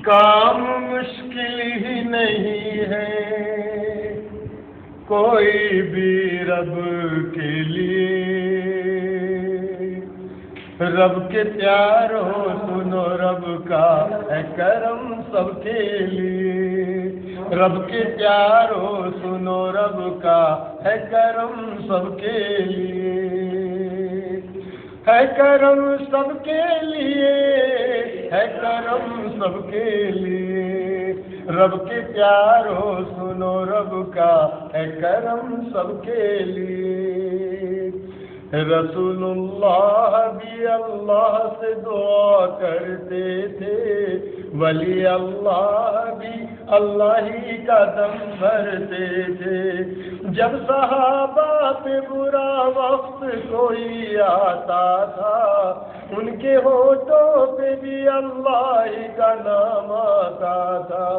کام مشکل ہی نہیں ہے کوئی بھی رب کے لیے، رب کے پیارو سنو رب کا ہے کرم سب کے لیے، رب کے پیارو سنو رب کا ہے کرم سب کے لیے، ہے کرم سب کے لیے، ہے کرم سب کے لیے، رب کے پیارو سنو رب کا ہے کرم سب کے لیے۔ رسول اللہ بھی اللہ سے دعا کرتے تھے، ولی اللہ بھی اللہ ہی کا دم بھرتے تھے، جب صحابہ پہ برا وقت کوئی آتا تھا ان کے ہونٹوں پہ بھی اللہ ہی کا نام آتا تھا،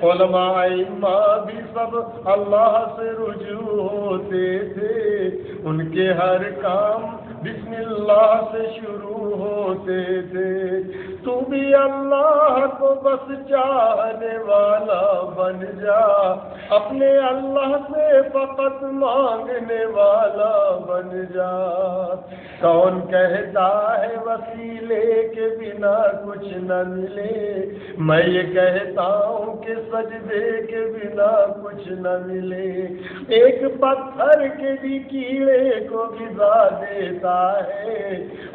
علماء ائمہ بھی سب اللہ سے رجوع ہوتے تھے، ان کے ہر کام بسم اللہ سے شروع ہوتے تھے، تو بھی اللہ کو بس چاہنے والا بن جا، اپنے اللہ سے فقط مانگنے والا بن جا۔ کون کہتا ہے وسیلے کے بنا کچھ نہ ملے، میں یہ کہتا ہوں کہ سجدے کے بنا کچھ نہ ملے، ایک پتھر کے بھی کیڑے کو غذا دیتا ہے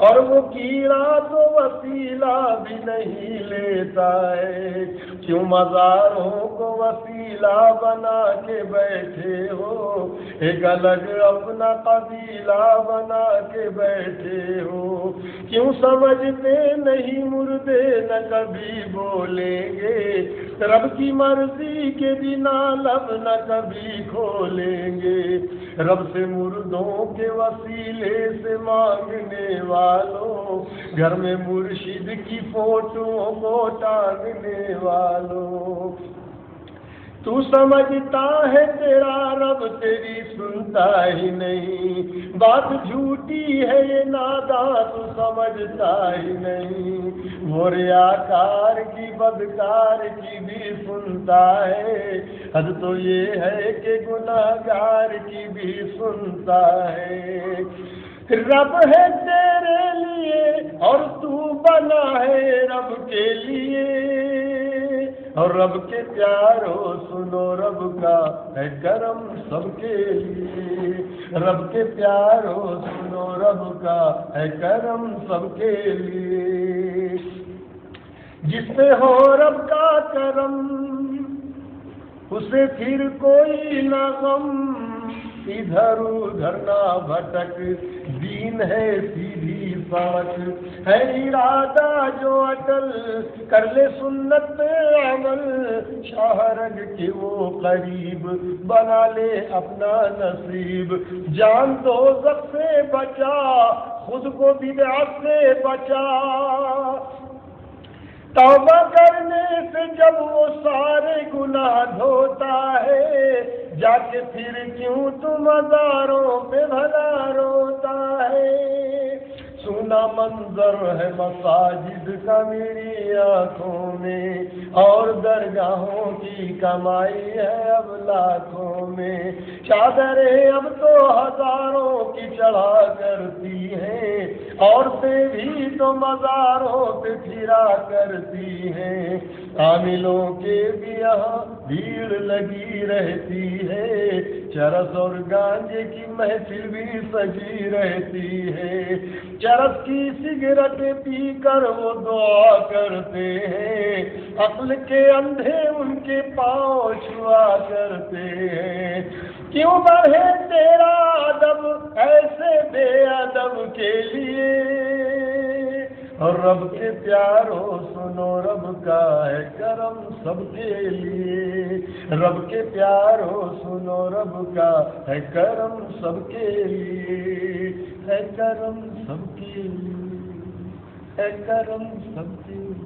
اور وہ کیڑا تو وسیلہ بھی نہیں لیتا ہے، کیوں مزاروں کو وسیلہ بنا کے بیٹھے ہو، ایک الگ اپنا قبیلہ بنا کے بیٹھے ہو، کیوں سمجھتے نہیں مردے نہ کبھی بولیں گے، رب کی مرضی کے بنا لب نہ کبھی کھولیں گے، رب سے مردوں کے وسیلے سے مانگنے والوں، گھر میں مرشد کی فوٹو کو ٹانگنے والوں، تو سمجھتا ہے تیرا رب تیری سنتا ہی نہیں، بات جھوٹی ہے یہ ناداں تو سمجھتا ہی نہیں، وہ ریاکار کی بدکار کی بھی سنتا ہے، حد تو یہ ہے کہ گناہگار کی بھی سنتا ہے، رب ہے تیرے لیے اور تو بنا ہے رب کے لیے، اور رب کے پیارو سنو رب کا ہے کرم سب کے لیے، رب کے پیارو سنو رب کا ہے کرم سب کے لیے، جس پہ ہو رب کا کرم اسے پھر کوئی نہ غم، ادھر ادھر نہ بھٹک، دین ہے سیدھی سڑک، ہے ارادہ جو اٹل کر لے سنت پہ عمل، شاہرگ کے وہ قریب بنا لے اپنا نصیب، جان دوزخ سے بچا خود کو بدعت سے بچا، توبہ کرنے سے جب وہ سارے گناہ دھوتا ہے، جا کے پھر کیوں تو مزاروں پہ بھلا روتا ہے، سونا منظر ہے مساجد کا میری آنکھوں میں، اور درگاہوں کی کمائی ہے اب لاکھوں میں، چادریں اب تو ہزاروں کی چڑھا کرتی ہیں، عورتیں بھی تو مزاروں پہ پھرا کرتی ہیں، عاملوں کے بھی یہاں بھیڑ لگی رہتی ہے، چرس اور گانجے کی محفل بھی سجی رہتی ہے، چرس کی سگریٹ پی کر وہ دعا کرتے ہیں، عقل کے اندھے ان کے پاؤں چھوا کرتے ہیں، کیوں بڑھے تیرا ادب ایسے بے ادب کے لیے، اور رب کے پیارو سنو رب کا ہے کرم سب کے لیے، رب کے پیارو سنو رب کا ہے کرم سب کے لیے، ہے کرم سب کے لیے، ہے کرم سب کے لیے۔